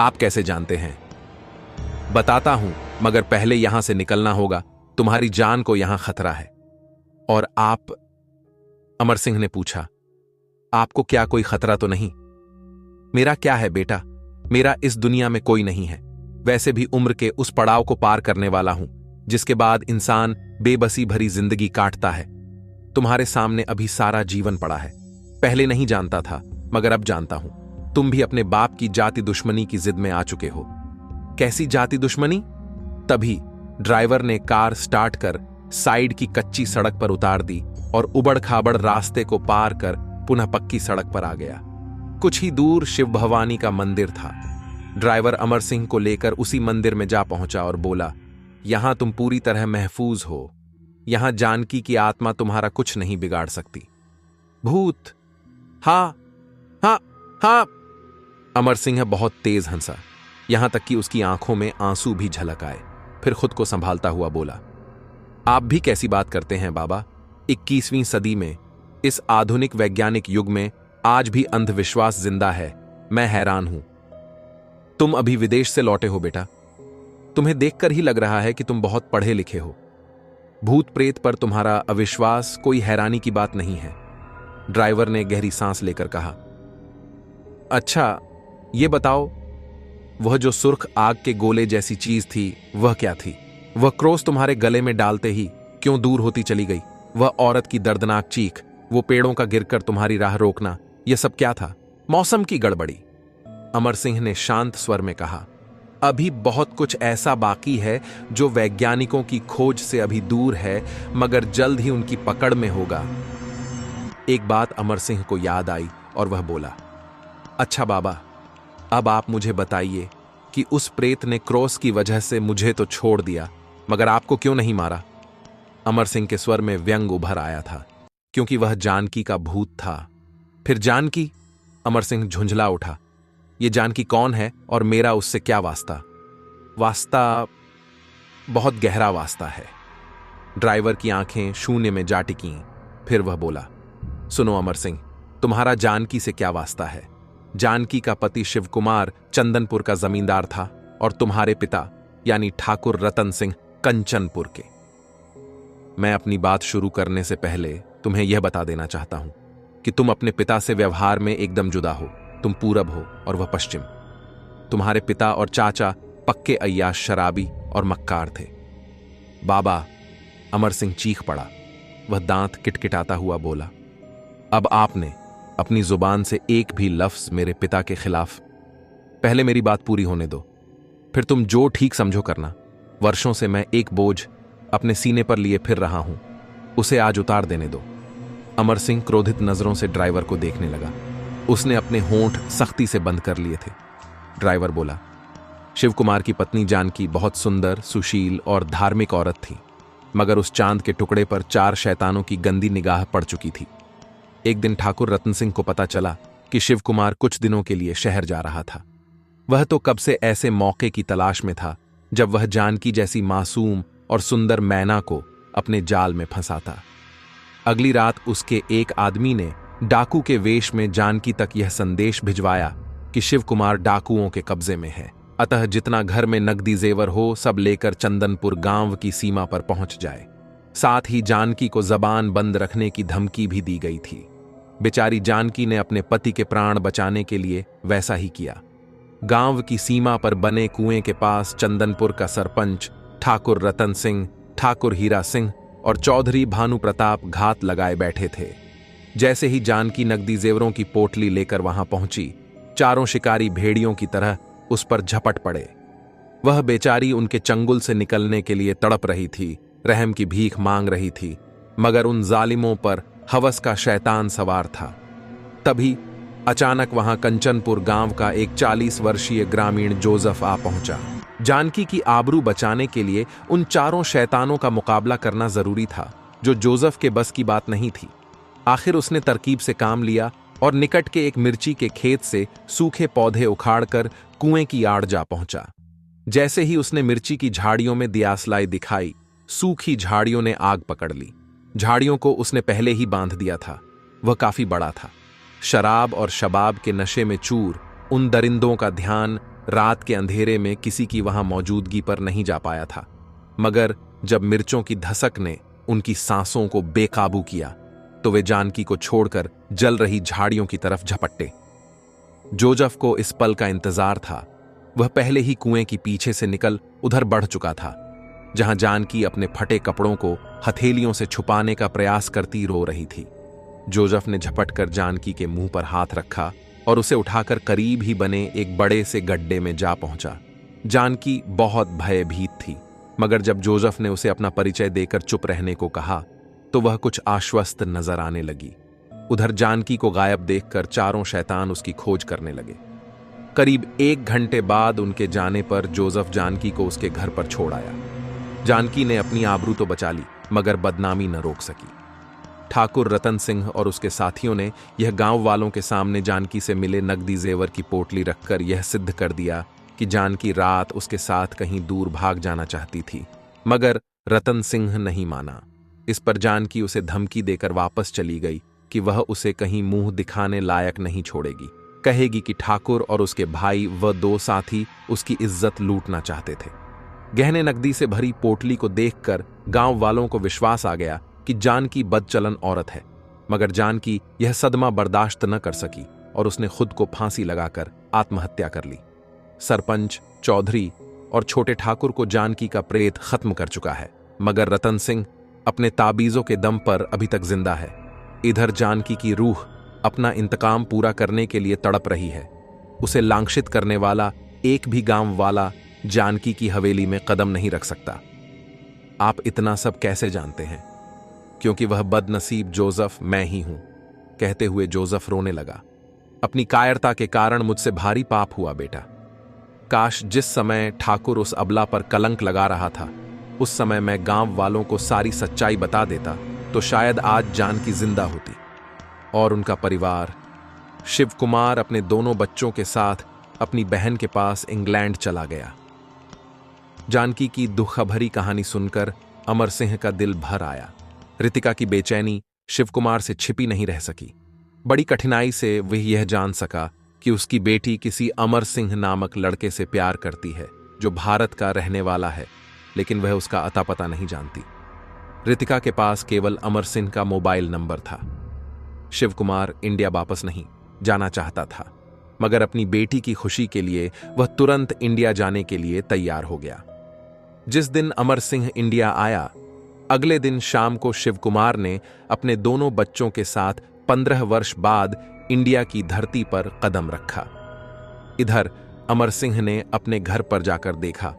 आप कैसे जानते हैं? बताता हूं, मगर पहले यहां से निकलना होगा, तुम्हारी जान को यहां खतरा है। और आप? अमर सिंह ने पूछा, आपको क्या कोई खतरा तो नहीं? मेरा क्या है बेटा, मेरा इस दुनिया में कोई नहीं है। वैसे भी उम्र के उस पड़ाव को पार करने वाला हूं जिसके बाद इंसान बेबसी भरी जिंदगी काटता है। तुम्हारे सामने अभी सारा जीवन पड़ा है। पहले नहीं जानता था, मगर अब जानता हूं। तुम भी अपने बाप की जाति दुश्मनी की जिद में आ चुके हो। कैसी जाति दुश्मनी? तभी ड्राइवर ने कार स्टार्ट कर साइड की कच्ची सड़क पर उतार दी और उबड़ खाबड़ रास्ते को पार कर पुनः पक्की सड़क पर आ गया। कुछ ही दूर शिव भवानी का मंदिर था। ड्राइवर अमर सिंह को लेकर उसी मंदिर में जा पहुंचा और बोला, यहां तुम पूरी तरह महफूज हो। यहां जानकी की आत्मा तुम्हारा कुछ नहीं बिगाड़ सकती। भूत? हाँ हाँ हाँ। अमर सिंह बहुत तेज हंसा, यहां तक कि उसकी आंखों में आंसू भी झलक आए। फिर खुद को संभालता हुआ बोला, आप भी कैसी बात करते हैं बाबा? 21वीं सदी में, इस आधुनिक वैज्ञानिक युग में आज भी अंधविश्वास जिंदा है। मैं हैरान हूं। तुम अभी विदेश से लौटे हो बेटा। तुम्हें देखकर ही लग रहा है कि तुम बहुत पढ़े लिखे हो। भूत प्रेत पर तुम्हारा अविश्वास कोई हैरानी की बात नहीं है। ड्राइवर ने गहरी सांस लेकर कहा। अच्छा, ये बताओ, वह जो सुर्ख आग के गोले जैसी चीज थी, वह क्या थी? वह क्रॉस तुम्हारे गले में डालते ही क्यों दूर होती चली गई? वह औरत की दर्दनाक चीख, वो पेड़ों का गिरकर तुम्हारी राह रोकना, यह सब क्या था? मौसम की गड़बड़ी। अमर सिंह ने शांत स्वर में कहा। अभी बहुत कुछ ऐसा बाकी है जो वैज्ञानिकों की खोज से अभी दूर है, मगर जल्द ही उनकी पकड़ में होगा। एक बात अमर सिंह को याद आई और वह बोला, अच्छा बाबा, अब आप मुझे बताइए कि उस प्रेत ने क्रॉस की वजह से मुझे तो छोड़ दिया, मगर आपको क्यों नहीं मारा? अमर सिंह के स्वर में व्यंग उभर आया था, क्योंकि वह जानकी का भूत था। फिर जानकी? अमर सिंह झुंझला उठा। ये जानकी कौन है और मेरा उससे क्या वास्ता? वास्ता बहुत गहरा वास्ता है। ड्राइवर की आंखें शून्य में जा टिकीं। फिर वह बोला, सुनो अमर सिंह, तुम्हारा जानकी से क्या वास्ता है? जानकी का पति शिव कुमार चंदनपुर का जमींदार था और तुम्हारे पिता यानी ठाकुर रतन सिंह कंचनपुर के। मैं अपनी बात शुरू करने से पहले तुम्हें यह बता देना चाहता हूं कि तुम अपने पिता से व्यवहार में एकदम जुदा हो। तुम पूरब हो और वह पश्चिम। तुम्हारे पिता और चाचा पक्के अय्याश, शराबी और मक्कार थे। बाबा, अमर सिंह चीख पड़ा। वह दांत किटकिटाता हुआ बोला, अब आपने अपनी जुबान से एक भी लफ्ज मेरे पिता के खिलाफ। पहले मेरी बात पूरी होने दो, फिर तुम जो ठीक समझो करना। वर्षों से मैं एक बोझ अपने सीने पर लिए फिर रहा हूं, उसे आज उतार देने दो। अमर सिंह क्रोधित नजरों से ड्राइवर को देखने लगा। उसने अपने होंठ सख्ती से बंद कर लिए थे। ड्राइवर बोला, शिव कुमार की पत्नी जानकी बहुत सुंदर, सुशील और धार्मिक औरत थी, मगर उस चांद के टुकड़े पर 4 शैतानों की गंदी निगाह पड़ चुकी थी। एक दिन ठाकुर रतन सिंह को पता चला कि शिव कुमार कुछ दिनों के लिए शहर जा रहा था। वह तो कब से ऐसे मौके की तलाश में था जब वह जानकी जैसी मासूम और सुंदर मैना को अपने जाल में फंसाता। अगली रात उसके एक आदमी ने डाकू के वेश में जानकी तक यह संदेश भिजवाया कि शिव कुमार डाकुओं के कब्जे में है, अतः जितना घर में नकदी जेवर हो सब लेकर चंदनपुर गांव की सीमा पर पहुंच जाए। साथ ही जानकी को जबान बंद रखने की धमकी भी दी गई थी। बेचारी जानकी ने अपने पति के प्राण बचाने के लिए वैसा ही किया। गांव की सीमा पर बने कुएं के पास चंदनपुर का सरपंच ठाकुर रतन सिंह, ठाकुर हीरा सिंह और चौधरी भानु प्रताप घात लगाए बैठे थे। जैसे ही जानकी नकदी जेवरों की पोटली लेकर वहां पहुंची, चारों शिकारी भेड़ियों की तरह उस पर झपट पड़े। वह बेचारी उनके चंगुल से निकलने के लिए तड़प रही थी, रहम की भीख मांग रही थी, मगर उन जालिमों पर हवस का शैतान सवार था। तभी अचानक वहां कंचनपुर गांव का एक 40 वर्षीय ग्रामीण जोसेफ आ पहुंचा। जानकी की आबरू बचाने के लिए उन चारों शैतानों का मुकाबला करना जरूरी था, जो जोसेफ के बस की बात नहीं थी। आखिर उसने तरकीब से काम लिया और निकट के एक मिर्ची के खेत से सूखे पौधे उखाड़कर कुएं की आड़ जा पहुंचा। जैसे ही उसने मिर्ची की झाड़ियों में दियासलाई दिखाई, सूखी झाड़ियों ने आग पकड़ ली। झाड़ियों को उसने पहले ही बांध दिया था। वह काफी बड़ा था। शराब और शबाब के नशे में चूर उन दरिंदों का ध्यान रात के अंधेरे में किसी की वहां मौजूदगी पर नहीं जा पाया था, मगर जब मिर्चों की धसक ने उनकी सांसों को बेकाबू किया तो वे जानकी को छोड़कर जल रही झाड़ियों की तरफ झपट्टे। जोसेफ को इस पल का इंतजार था। वह पहले ही कुएं की पीछे से निकल उधर बढ़ चुका था, जहां जानकी अपने फटे कपड़ों को हथेलियों से छुपाने का प्रयास करती रो रही थी। जोसेफ ने झपटकर जानकी के मुंह पर हाथ रखा और उसे उठाकर करीब ही बने एक बड़े से गड्ढे में जा पहुंचा। जानकी बहुत भयभीत थी, मगर जब जोसेफ ने उसे अपना परिचय देकर चुप रहने को कहा तो वह कुछ आश्वस्त नजर आने लगी। उधर जानकी को गायब देखकर चारों शैतान उसकी खोज करने लगे। करीब 1 घंटे बाद उनके जाने पर जोसेफ जानकी को उसके घर पर छोड़ आया। जानकी ने अपनी आबरू तो बचा ली, मगर बदनामी न रोक सकी। ठाकुर रतन सिंह और उसके साथियों ने यह गांव वालों के सामने जानकी से मिले नकदी जेवर की पोटली रखकर यह सिद्ध कर दिया कि जानकी रात उसके साथ कहीं दूर भाग जाना चाहती थी, मगर रतन सिंह नहीं माना। इस पर जानकी उसे धमकी देकर वापस चली गई कि वह उसे कहीं मुंह दिखाने लायक नहीं छोड़ेगी। कहेगी कि ठाकुर और उसके भाई व 2 साथी उसकी इज्जत लूटना चाहते थे। गहने नकदी से भरी पोटली को देखकर गांव वालों को विश्वास आ गया कि जानकी बदचलन औरत है, मगर जानकी यह सदमा बर्दाश्त न कर सकी और उसने खुद को फांसी लगाकर आत्महत्या कर ली। सरपंच, चौधरी और छोटे ठाकुर को जानकी का प्रेत खत्म कर चुका है, मगर रतन सिंह अपने ताबीजों के दम पर अभी तक जिंदा है। इधर जानकी की रूह अपना इंतकाम पूरा करने के लिए तड़प रही है। उसे लांछित करने वाला एक भी गांव वाला जानकी की हवेली में कदम नहीं रख सकता। आप इतना सब कैसे जानते हैं? क्योंकि वह बदनसीब जोसेफ मैं ही हूं, कहते हुए जोसेफ रोने लगा। अपनी कायरता के कारण मुझसे भारी पाप हुआ बेटा। काश जिस समय ठाकुर उस अबला पर कलंक लगा रहा था, उस समय मैं गांव वालों को सारी सच्चाई बता देता तो शायद आज जानकी जिंदा होती और उनका परिवार। शिव कुमार अपने दोनों बच्चों के साथ अपनी बहन के पास इंग्लैंड चला गया। जानकी की दुखभरी कहानी सुनकर अमर सिंह का दिल भर आया। रितिका की बेचैनी शिव कुमार से छिपी नहीं रह सकी। बड़ी कठिनाई से वह यह जान सका कि उसकी बेटी किसी अमर सिंह नामक लड़के से प्यार करती है जो भारत का रहने वाला है, लेकिन वह उसका अता पता नहीं जानती। रितिका के पास केवल अमर सिंह का मोबाइल नंबर था। शिव कुमार इंडिया वापस नहीं जाना चाहता था, मगर अपनी बेटी की खुशी के लिए वह तुरंत इंडिया जाने के लिए तैयार हो गया। जिस दिन अमर सिंह इंडिया आया, अगले दिन शाम को शिव कुमार ने अपने दोनों बच्चों के साथ 15 वर्ष बाद इंडिया की धरती पर कदम रखा। इधर अमर सिंह ने अपने घर पर जाकर देखा,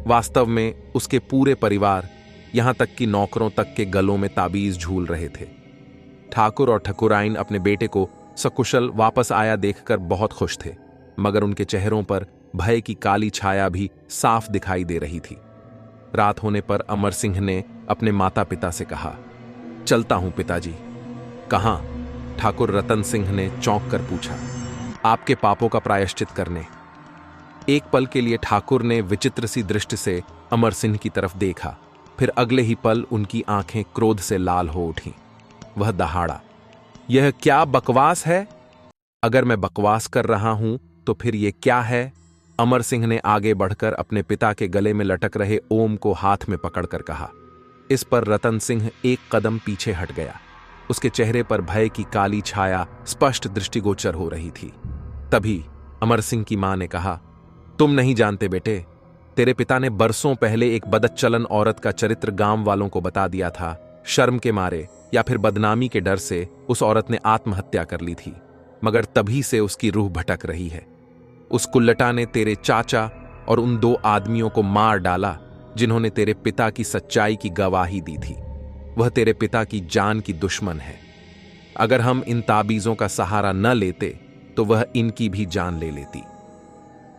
वास्तव में उसके पूरे परिवार, यहां तक कि नौकरों तक के गलों में ताबीज झूल रहे थे। ठाकुर और ठकुराइन अपने बेटे को सकुशल वापस आया देखकर बहुत खुश थे, मगर उनके चेहरों पर भय की काली छाया भी साफ दिखाई दे रही थी। रात होने पर अमर सिंह ने अपने माता पिता से कहा, चलता हूं पिताजी। कहां? ठाकुर रतन सिंह ने चौंक कर पूछा। आपके पापों का प्रायश्चित करने। एक पल के लिए ठाकुर ने विचित्र सी दृष्टि से अमर सिंह की तरफ देखा, फिर अगले ही पल उनकी आंखें क्रोध से लाल हो उठीं। वह दहाड़ा, यह क्या बकवास है? अगर मैं बकवास कर रहा हूं तो फिर यह क्या है? अमर सिंह ने आगे बढ़कर अपने पिता के गले में लटक रहे ओम को हाथ में पकड़कर कहा। इस पर रतन सिंह एक कदम पीछे हट गया। उसके चेहरे पर भय की काली छाया स्पष्ट दृष्टिगोचर हो रही थी। तभी अमर सिंह की मां ने कहा, तुम नहीं जानते बेटे, तेरे पिता ने बरसों पहले एक बदचलन औरत का चरित्र गांव वालों को बता दिया था। शर्म के मारे या फिर बदनामी के डर से उस औरत ने आत्महत्या कर ली थी, मगर तभी से उसकी रूह भटक रही है। उस कुल्लटा ने तेरे चाचा और उन 2 आदमियों को मार डाला जिन्होंने तेरे पिता की सच्चाई की गवाही दी थी। वह तेरे पिता की जान की दुश्मन है। अगर हम इन ताबीजों का सहारा न लेते तो वह इनकी भी जान ले लेती।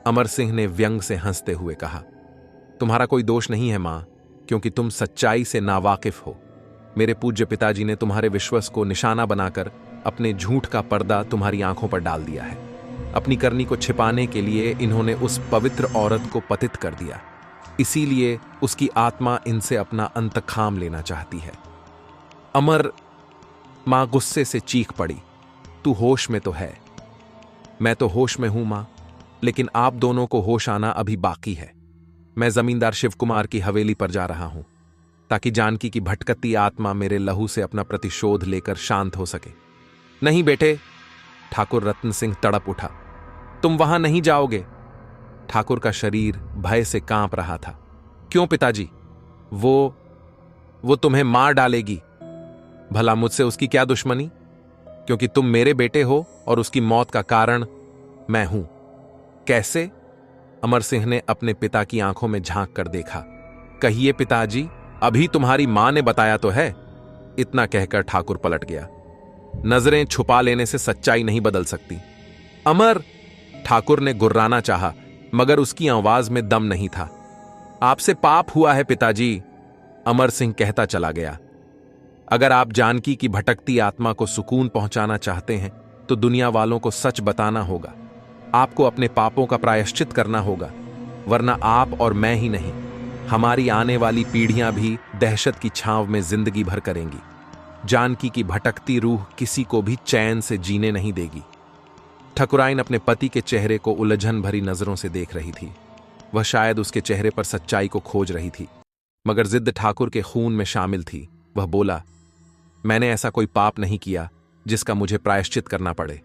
अमर सिंह ने व्यंग से हंसते हुए कहा, तुम्हारा कोई दोष नहीं है मां, क्योंकि तुम सच्चाई से नावाकिफ हो। मेरे पूज्य पिताजी ने तुम्हारे विश्वास को निशाना बनाकर अपने झूठ का पर्दा तुम्हारी आंखों पर डाल दिया है। अपनी करनी को छिपाने के लिए इन्होंने उस पवित्र औरत को पतित कर दिया। इसीलिए उसकी आत्मा इनसे अपना अंतखाम लेना चाहती है। अमर, मां गुस्से से चीख पड़ी, तू होश में तो है? मैं तो होश में हूं मां, लेकिन आप दोनों को होश आना अभी बाकी है। मैं जमींदार शिव कुमार की हवेली पर जा रहा हूं ताकि जानकी की भटकती आत्मा मेरे लहू से अपना प्रतिशोध लेकर शांत हो सके। नहीं बेटे, ठाकुर रतन सिंह तड़प उठा, तुम वहां नहीं जाओगे। ठाकुर का शरीर भय से कांप रहा था। क्यों पिताजी? वो तुम्हें मार डालेगी। भला मुझसे उसकी क्या दुश्मनी? क्योंकि तुम मेरे बेटे हो और उसकी मौत का कारण मैं हूं। कैसे? अमर सिंह ने अपने पिता की आंखों में झांक कर देखा। कहिए पिताजी, अभी तुम्हारी मां ने बताया तो है। इतना कहकर ठाकुर पलट गया। नजरें छुपा लेने से सच्चाई नहीं बदल सकती। अमर, ठाकुर ने गुर्राना चाहा, मगर उसकी आवाज में दम नहीं था। आपसे पाप हुआ है पिताजी, अमर सिंह कहता चला गया। अगर आप जानकी की भटकती आत्मा को सुकून पहुंचाना चाहते हैं तो दुनिया वालों को सच बताना होगा। आपको अपने पापों का प्रायश्चित करना होगा, वरना आप और मैं ही नहीं, हमारी आने वाली पीढ़ियां भी दहशत की छांव में जिंदगी भर करेंगी। जानकी की भटकती रूह किसी को भी चैन से जीने नहीं देगी। ठकुराइन अपने पति के चेहरे को उलझन भरी नजरों से देख रही थी। वह शायद उसके चेहरे पर सच्चाई को खोज रही थी, मगर जिद्द ठाकुर के खून में शामिल थी। वह बोला, मैंने ऐसा कोई पाप नहीं किया जिसका मुझे प्रायश्चित करना पड़े।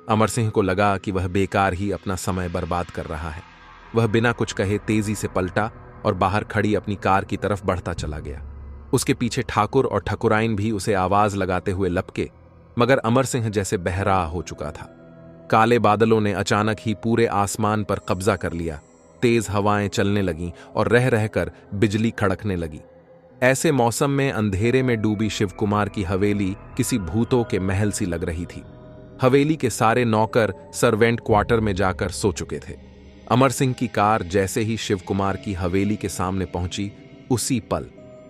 अमर सिंह को लगा कि वह बेकार ही अपना समय बर्बाद कर रहा है। वह बिना कुछ कहे तेजी से पलटा और बाहर खड़ी अपनी कार की तरफ बढ़ता चला गया। उसके पीछे ठाकुर और ठकुराइन भी उसे आवाज लगाते हुए लपके, मगर अमर सिंह जैसे बहरा हो चुका था। काले बादलों ने अचानक ही पूरे आसमान पर कब्जा कर लिया। तेज हवाएं चलने लगीं और रह रहकर बिजली खड़कने लगी। ऐसे मौसम में अंधेरे में डूबी शिवकुमार की हवेली किसी भूतों के महल सी लग रही थी। हवेली के सारे नौकर सर्वेंट क्वार्टर में जाकर सो चुके थे। अमर सिंह की कार जैसे ही शिवकुमार की हवेली के सामने पहुंची, उसी पल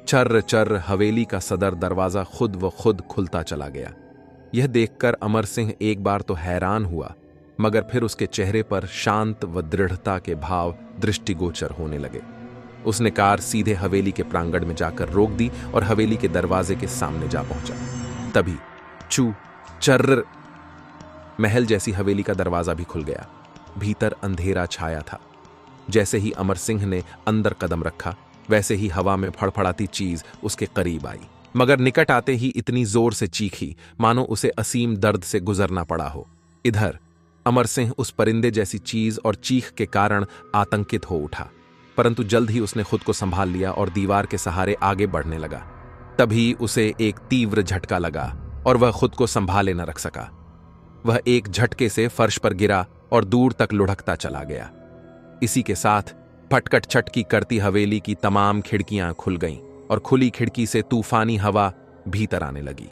चर्र चर्र हवेली का सदर दरवाजा खुद व खुद खुलता चला गया। यह देखकर अमर सिंह एक बार तो हैरान हुआ, मगर फिर उसके चेहरे पर शांत व दृढ़ता के भाव दृष्टिगोचर होने लगे। उसने कार सीधे हवेली के प्रांगण में जाकर रोक दी और हवेली के दरवाजे के सामने जा पहुंचा। तभी चू चर्र, महल जैसी हवेली का दरवाजा भी खुल गया। भीतर अंधेरा छाया था। जैसे ही अमर सिंह ने अंदर कदम रखा, वैसे ही हवा में फड़फड़ाती चीज उसके करीब आई, मगर निकट आते ही इतनी जोर से चीखी मानो उसे असीम दर्द से गुजरना पड़ा हो। इधर अमर सिंह उस परिंदे जैसी चीज और चीख के कारण आतंकित हो उठा, परंतु जल्द ही उसने खुद को संभाल लिया और दीवार के सहारे आगे बढ़ने लगा। तभी उसे एक तीव्र झटका लगा और वह खुद को संभाले न रख सका। वह एक झटके से फर्श पर गिरा और दूर तक लुढ़कता चला गया। इसी के साथ फटकट छटकी करती हवेली की तमाम खिड़कियां खुल गईं और खुली खिड़की से तूफानी हवा भीतर आने लगी।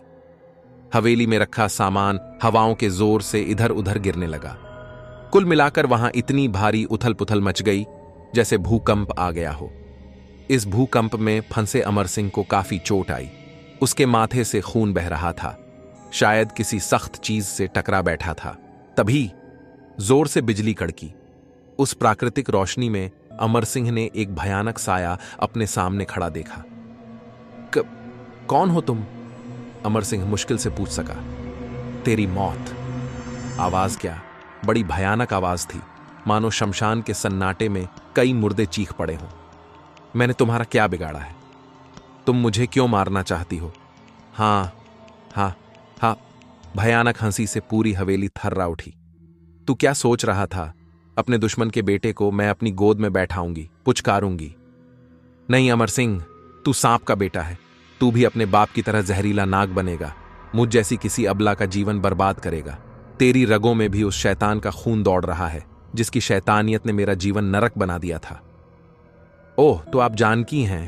हवेली में रखा सामान हवाओं के जोर से इधर उधर गिरने लगा। कुल मिलाकर वहां इतनी भारी उथल पुथल मच गई जैसे भूकंप आ गया हो। इस भूकंप में फंसे अमर सिंह को काफी चोट आई। उसके माथे से खून बह रहा था, शायद किसी सख्त चीज से टकरा बैठा था। तभी जोर से बिजली कड़की। उस प्राकृतिक रोशनी में अमर सिंह ने एक भयानक साया अपने सामने खड़ा देखा। कौन हो तुम? अमर सिंह मुश्किल से पूछ सका। तेरी मौत। आवाज क्या, बड़ी भयानक आवाज थी, मानो शमशान के सन्नाटे में कई मुर्दे चीख पड़े हों। मैंने तुम्हारा क्या बिगाड़ा है? तुम मुझे क्यों मारना चाहती हो? हाँ हाँ हाँ। भयानक हंसी से पूरी हवेली थर्रा उठी। तू क्या सोच रहा था? अपने दुश्मन के बेटे को मैं अपनी गोद में बैठाऊंगी, पुचकारूंगी? नहीं अमर सिंह, तू सांप का बेटा है। तू भी अपने बाप की तरह जहरीला नाग बनेगा, मुझ जैसी किसी अबला का जीवन बर्बाद करेगा। तेरी रगों में भी उस शैतान का खून दौड़ रहा है जिसकी शैतानियत ने मेरा जीवन नरक बना दिया था। ओह, तो आप जानकी हैं?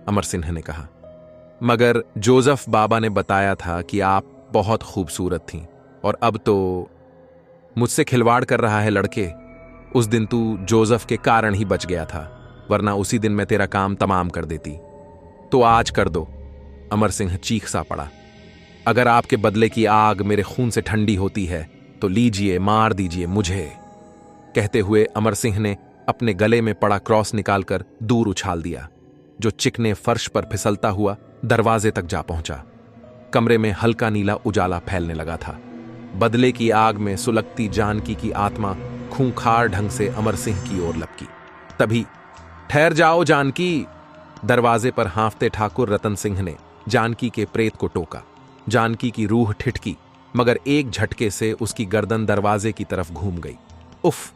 अमर सिंह ने कहा। मगर जोसेफ बाबा ने बताया था कि आप बहुत खूबसूरत थीं, और अब तो मुझसे खिलवाड़ कर रहा है लड़के। उस दिन तू जोसेफ के कारण ही बच गया था, वरना उसी दिन मैं तेरा काम तमाम कर देती। तो आज कर दो। अमर सिंह चीख सा पड़ा। अगर आपके बदले की आग मेरे खून से ठंडी होती है तो लीजिए, मार दीजिए मुझे। कहते हुए अमर सिंह ने अपने गले में पड़ा क्रॉस निकालकर दूर उछाल दिया, जो चिकने फर्श पर फिसलता हुआ दरवाजे तक जा पहुंचा। कमरे में हल्का नीला उजाला फैलने लगा था। बदले की आग में सुलगती जानकी की आत्मा खूंखार ढंग से अमर सिंह की ओर लपकी। तभी ठहर जाओ जानकी। दरवाजे पर हांफते ठाकुर रतन सिंह ने जानकी के प्रेत को टोका। जानकी की रूह ठिठकी, मगर एक झटके से उसकी गर्दन दरवाजे की तरफ घूम गई। उफ,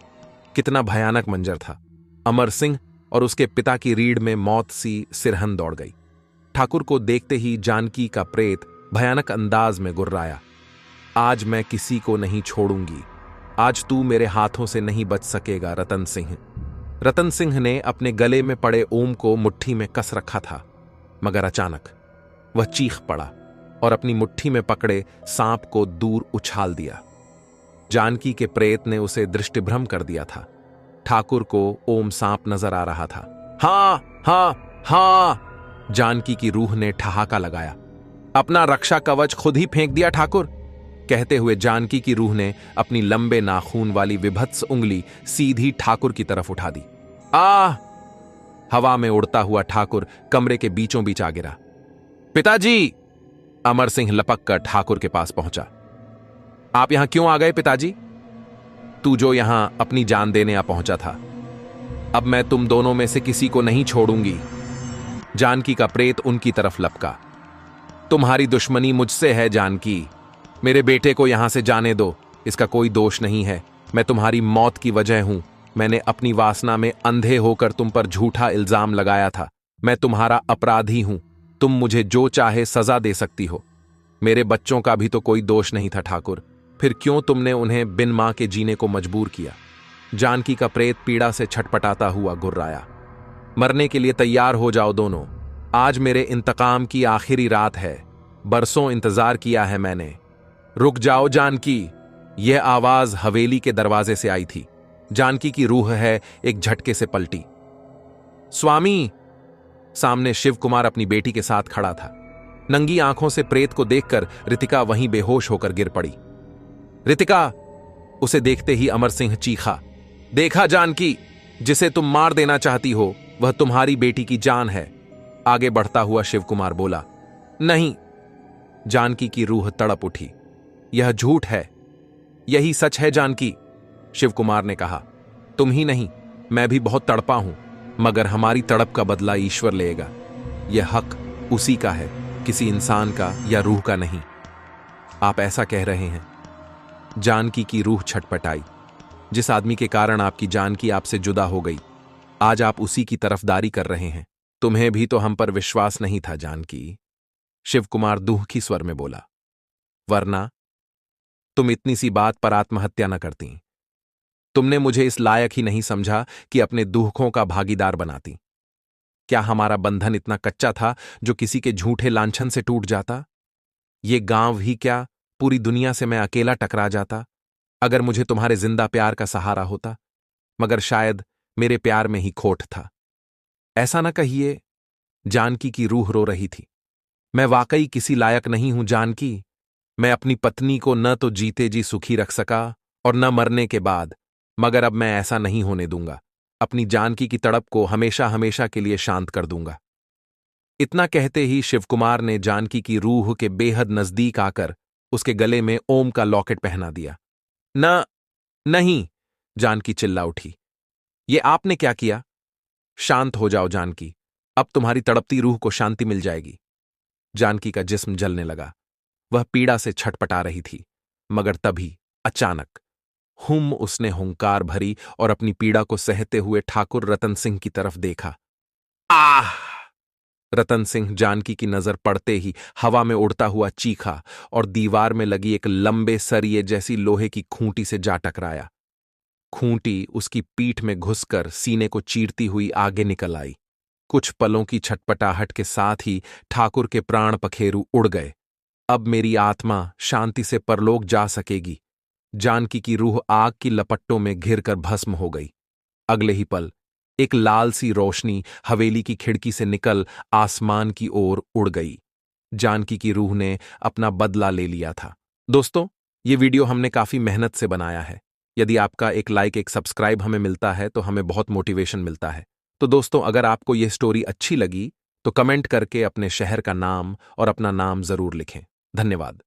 कितना भयानक मंजर था। अमर सिंह और उसके पिता की रीढ़ में मौत सी सिरहन दौड़ गई। ठाकुर को देखते ही जानकी का प्रेत भयानक अंदाज में गुर्राया। आज मैं किसी को नहीं छोड़ूंगी। आज तू मेरे हाथों से नहीं बच सकेगा रतन सिंह। रतन सिंह ने अपने गले में पड़े ओम को मुट्ठी में कस रखा था, मगर अचानक वह चीख पड़ा और अपनी मुट्ठी में पकड़े सांप को दूर उछाल दिया। जानकी के प्रेत ने उसे दृष्टिभ्रम कर दिया था। ठाकुर को ओम सांप नजर आ रहा था। हाँ हाँ हाँ, जानकी की रूह ने ठहाका लगाया। अपना रक्षा कवच खुद ही फेंक दिया ठाकुर। कहते हुए जानकी की रूह ने अपनी लंबे नाखून वाली विभत्स उंगली सीधी ठाकुर की तरफ उठा दी। हवा में उड़ता हुआ ठाकुर कमरे के बीचों बीच आ गिरा। पिताजी! अमर सिंह लपक कर ठाकुर के पास पहुंचा। आप यहां क्यों आ गए पिताजी? तू जो यहां अपनी जान देने आ पहुंचा था। अब मैं तुम दोनों में से किसी को नहीं छोड़ूंगी। जानकी का प्रेत उनकी तरफ लपका। तुम्हारी दुश्मनी मुझसे है जानकी। मेरे बेटे को यहां से जाने दो। इसका कोई दोष नहीं है। मैं तुम्हारी मौत की वजह हूं। मैंने अपनी वासना में अंधे होकर तुम पर झूठा इल्जाम लगाया था। मैं तुम्हारा अपराधी हूं। तुम मुझे जो चाहे सजा दे सकती हो। मेरे बच्चों का भी तो कोई दोष नहीं था ठाकुर। फिर क्यों तुमने उन्हें बिन मां के जीने को मजबूर किया? जानकी का प्रेत पीड़ा से छटपटाता हुआ गुर्राया। मरने के लिए तैयार हो जाओ दोनों। आज मेरे इंतकाम की आखिरी रात है। बरसों इंतजार किया है मैंने। रुक जाओ जानकी। यह आवाज हवेली के दरवाजे से आई थी। जानकी की रूह है एक झटके से पलटी। स्वामी! सामने शिव कुमार अपनी बेटी के साथ खड़ा था। नंगी आंखों से प्रेत को देखकर रितिका वहीं बेहोश होकर गिर पड़ी। रितिका! उसे देखते ही अमर सिंह चीखा। देखा जानकी, जिसे तुम मार देना चाहती हो वह तुम्हारी बेटी की जान है। आगे बढ़ता हुआ शिव कुमार बोला। नहीं। जानकी की रूह तड़प उठी। यह झूठ है। यही सच है जानकी, शिव कुमार ने कहा। तुम ही नहीं, मैं भी बहुत तड़पा हूं, मगर हमारी तड़प का बदला ईश्वर लेगा। यह हक उसी का है, किसी इंसान का या रूह का नहीं। आप ऐसा कह रहे हैं? जानकी की रूह छटपटाई। जिस आदमी के कारण आपकी जानकी आपसे जुदा हो गई, आज आप उसी की तरफदारी कर रहे हैं। तुम्हें भी तो हम पर विश्वास नहीं था जानकी, शिव कुमार दुखी स्वर में बोला। वरना तुम इतनी सी बात पर आत्महत्या न करती। तुमने मुझे इस लायक ही नहीं समझा कि अपने दुखों का भागीदार बनाती। क्या हमारा बंधन इतना कच्चा था जो किसी के झूठे लांछन से टूट जाता? ये गांव ही क्या, पूरी दुनिया से मैं अकेला टकरा जाता अगर मुझे तुम्हारे जिंदा प्यार का सहारा होता। मगर शायद मेरे प्यार में ही खोट था। ऐसा न कहिए। जानकी की रूह रो रही थी। मैं वाकई किसी लायक नहीं हूं जानकी। मैं अपनी पत्नी को न तो जीते जी सुखी रख सका और न मरने के बाद, मगर अब मैं ऐसा नहीं होने दूंगा। अपनी जानकी की तड़प को हमेशा हमेशा के लिए शांत कर दूंगा। इतना कहते ही शिवकुमार ने जानकी की रूह के बेहद नजदीक आकर उसके गले में ओम का लॉकेट पहना दिया। न, नहीं! जानकी चिल्ला उठी। ये आपने क्या किया? शांत हो जाओ जानकी, अब तुम्हारी तड़पती रूह को शांति मिल जाएगी। जानकी का जिस्म जलने लगा। वह पीड़ा से छटपटा रही थी, मगर तभी अचानक उसने हुंकार भरी और अपनी पीड़ा को सहते हुए ठाकुर रतन सिंह की तरफ देखा। आह! रतन सिंह जानकी की नजर पड़ते ही हवा में उड़ता हुआ चीखा और दीवार में लगी एक लंबे सरिये जैसी लोहे की खूंटी से जा टकराया। खूंटी उसकी पीठ में घुसकर सीने को चीरती हुई आगे निकल आई। कुछ पलों की छटपटाहट के साथ ही ठाकुर के प्राण पखेरु उड़ गए। अब मेरी आत्मा शांति से परलोक जा सकेगी। जानकी की रूह आग की लपट्टों में घिरकर भस्म हो गई। अगले ही पल एक लाल सी रोशनी हवेली की खिड़की से निकल आसमान की ओर उड़ गई। जानकी की रूह ने अपना बदला ले लिया था। दोस्तों, ये वीडियो हमने काफी मेहनत से बनाया है। यदि आपका एक लाइक, एक सब्सक्राइब हमें मिलता है तो हमें बहुत मोटिवेशन मिलता है। तो दोस्तों, अगर आपको यह स्टोरी अच्छी लगी तो कमेंट करके अपने शहर का नाम और अपना नाम जरूर लिखें। धन्यवाद।